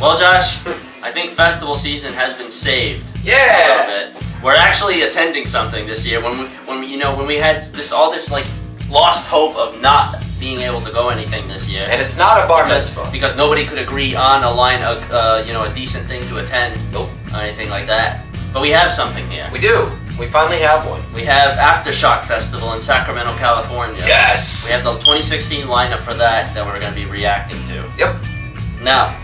Well, Josh, I think festival season has been saved. Yeah. A little bit. We're actually attending something this year. When we had all this like lost hope of not being able to go anything this year. And it's not a bar mitzvah. Because nobody could agree on a decent thing to attend. Nope. Or anything like that. But we have something here. We do. We finally have one. We have Aftershock Festival in Sacramento, California. Yes. We have the 2016 lineup for that we're going to be reacting to. Yep. Now,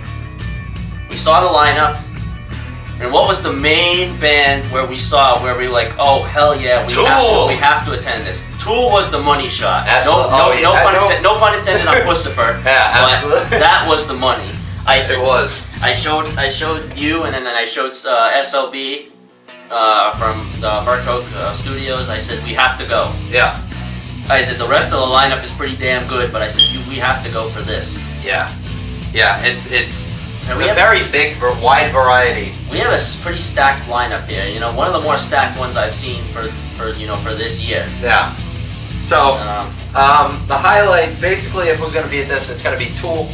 we saw the lineup, and what was the main band where we were like, oh hell yeah, we have to attend this. Tool was the money shot. Absolutely. No pun intended on Pussifer. Yeah, absolutely. That was the money. I showed you, and then I showed SLB from the Aftershock Studios. I said we have to go. Yeah. I said the rest of the lineup is pretty damn good, but I said we have to go for this. Yeah. Yeah. It's a very big, wide variety. We have a pretty stacked lineup here. You know, one of the more stacked ones I've seen for this year. Yeah. So the highlights, basically, if who's going to be at this, it's going to be Tool.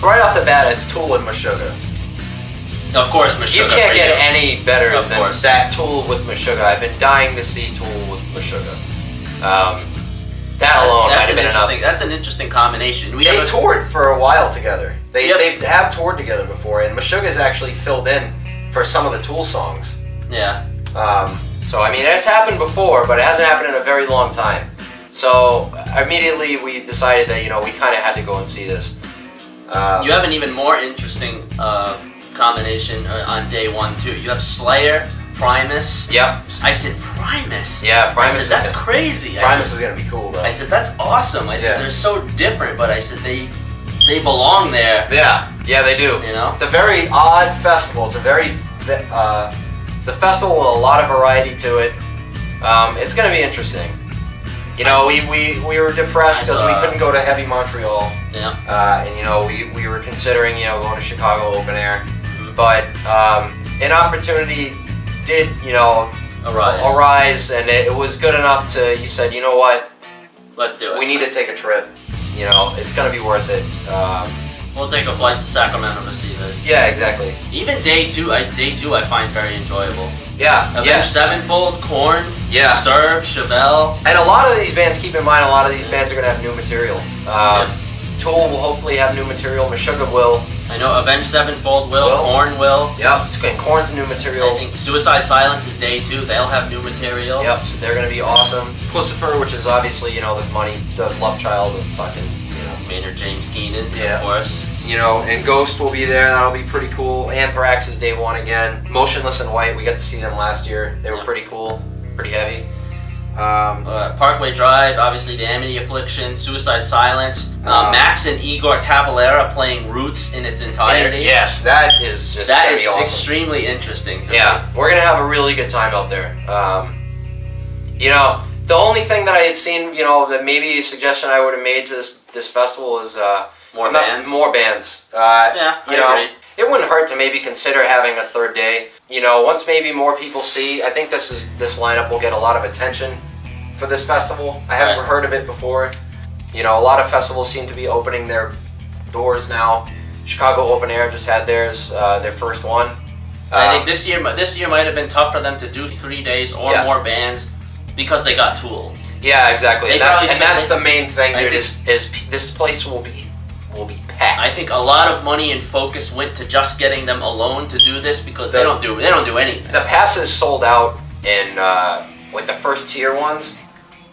Right off the bat, it's Tool and Meshuggah. Of course, Meshuggah. You can't get any better than course. that Tool with Meshuggah. I've been dying to see Tool with Meshuggah. That alone might have been enough. That's an interesting combination. They toured for a while together. They have toured together before, and Meshuggah's actually filled in for some of the Tool songs. Yeah. So I mean, it's happened before, but it hasn't happened in a very long time. So immediately we decided that we kind of had to go and see this. You have an even more interesting combination on day one too. You have Slayer, Primus. Yep. I said Primus. Yeah, Primus. I said, that's crazy. Primus is gonna be cool though. I said that's awesome. I said they're so different, but I said they belong there. Yeah, they do. You know, it's a very odd festival. It's a festival with a lot of variety to it. It's gonna be interesting. We were depressed because we couldn't go to Heavy Montreal. Yeah. And we were considering going to Chicago open air, but an opportunity did arise, and it was good enough to. You said, you know what? Let's do it. We need to take a trip. It's gonna be worth it. We'll take a flight to Sacramento to see this. Yeah, exactly. Even day two I find very enjoyable. Yeah. Avenged Sevenfold, Korn, yeah. Disturbed, Chevelle. And a lot of these bands, keep in mind, a lot of these bands are gonna have new material. Tool will hopefully have new material. Meshuggah will. I know Avenged Sevenfold will. Korn will. Yep. It's going Korn's new material. I think Suicide Silence is day two. They'll have new material. Yep. So they're gonna be awesome. Pussifer, which is obviously the love child of fucking Maynard James Keenan, of course. And Ghost will be there. That'll be pretty cool. Anthrax is day one again. Motionless in White. We got to see them last year. They were pretty cool. Pretty heavy. Parkway Drive, obviously the Amity Affliction, Suicide Silence, Max and Igor Cavalera playing Roots in its entirety. Yes, that is just gonna be awesome. Extremely interesting to me. We're gonna have a really good time out there. The only thing that I had seen, that maybe a suggestion I would have made to this festival is more bands. More bands. I agree. It wouldn't hurt to maybe consider having a third day. Once maybe more people see, I think this lineup will get a lot of attention for this festival. I haven't heard of it before. A lot of festivals seem to be opening their doors now. Chicago Open Air just had theirs, their first one. I think this year might have been tough for them to do 3 days or more bands because they got Tool. Yeah, exactly. And that's the main thing, dude. Is this place will be packed. I think a lot of money and focus went to just getting them alone to do this because they don't do anything. The passes sold out in with the first tier ones.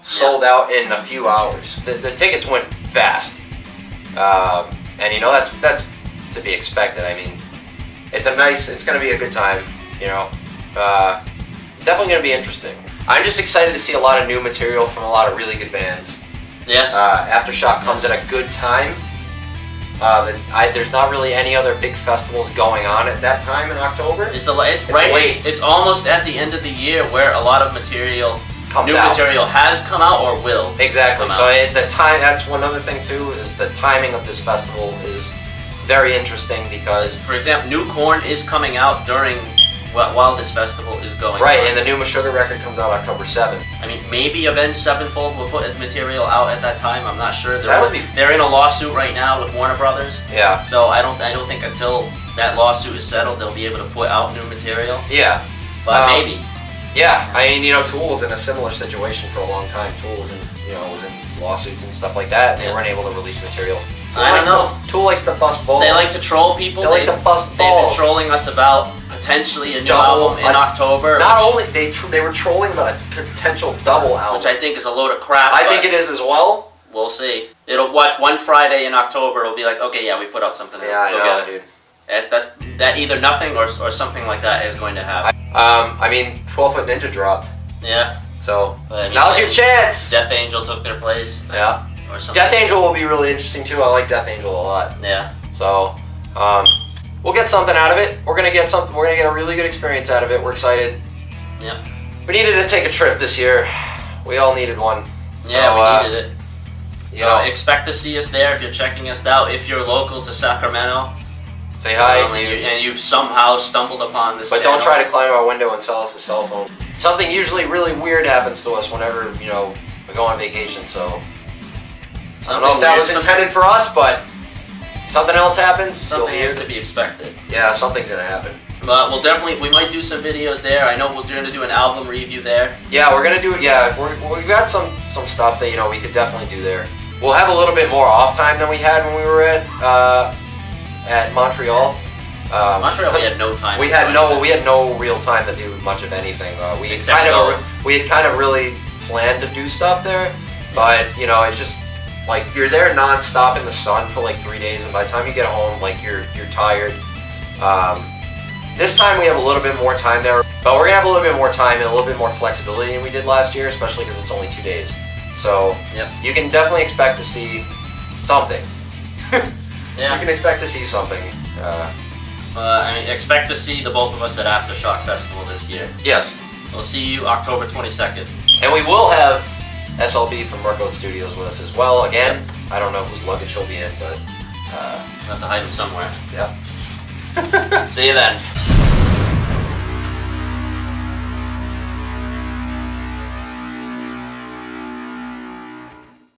Sold out in a few hours. The tickets went fast, and that's to be expected. I mean, it's going to be a good time. It's definitely going to be interesting. I'm just excited to see a lot of new material from a lot of really good bands. Yes. Aftershock comes at a good time. There's not really any other big festivals going on at that time in October. It's late. It's almost at the end of the year where a lot of material. Material has come out or will. Exactly. So the time. That's one other thing too. Is the timing of this festival is very interesting because, for example, new Korn is coming out while this festival is going. Right, on. and the new Meshuggah record comes out October 7th. I mean, maybe Avenged Sevenfold will put material out at that time. I'm not sure. They're in a lawsuit right now with Warner Brothers. Yeah. So I don't think until that lawsuit is settled, they'll be able to put out new material. Yeah. But maybe. Yeah, I mean, Tool was in a similar situation for a long time. Tool was in, was in lawsuits and stuff like that, and they weren't able to release material. I don't know. Tool likes to bust balls. They like to troll people. They like to bust balls. They've been trolling us about potentially a new album in October. Not only they were trolling about a potential double album, which I think is a load of crap. I think it is as well. We'll see. It'll watch one Friday in October. It'll be like, okay, yeah, we put out something. Yeah, I know, dude. If that either nothing or something like that is going to happen. 12-Foot Ninja dropped. Yeah. So now's your chance. Death Angel took their place. Yeah. Or something. Death Angel will be really interesting too. I like Death Angel a lot. Yeah. So, we'll get something out of it. We're gonna get something. We're gonna get a really good experience out of it. We're excited. Yeah. We needed to take a trip this year. We all needed one. Yeah, we needed it. Expect to see us there if you're checking us out. If you're local to Sacramento, say hi. And you've somehow stumbled upon this. But don't try to climb our window and sell us a cell phone. Something usually really weird happens to us whenever we go on vacation. So I don't know if that was intended for us, but something else happens. Something is to be expected. Yeah, something's gonna happen. But we might do some videos there. I know we're going to do an album review there. Yeah, we're gonna do it. Yeah, we've got some stuff that we could definitely do there. We'll have a little bit more off time than we had when we were at Montreal. Montreal, we had no time. We had no real time to do much of anything. We had kind of really planned to do stuff there, but it's just like you're there non-stop in the sun for like 3 days, and by the time you get home, like you're tired. This time we have a little bit more time there, but we're gonna have a little bit more time and a little bit more flexibility than we did last year, especially because it's only 2 days. So you can definitely expect to see something. Yeah. You can expect to see something. Expect to see the both of us at Aftershock Festival this year. Yes. We'll see you October 22nd. And we will have SLB from Merco Studios with us as well. Again, I don't know whose luggage he'll be in, but we'll have to hide him somewhere. Yeah. See you then.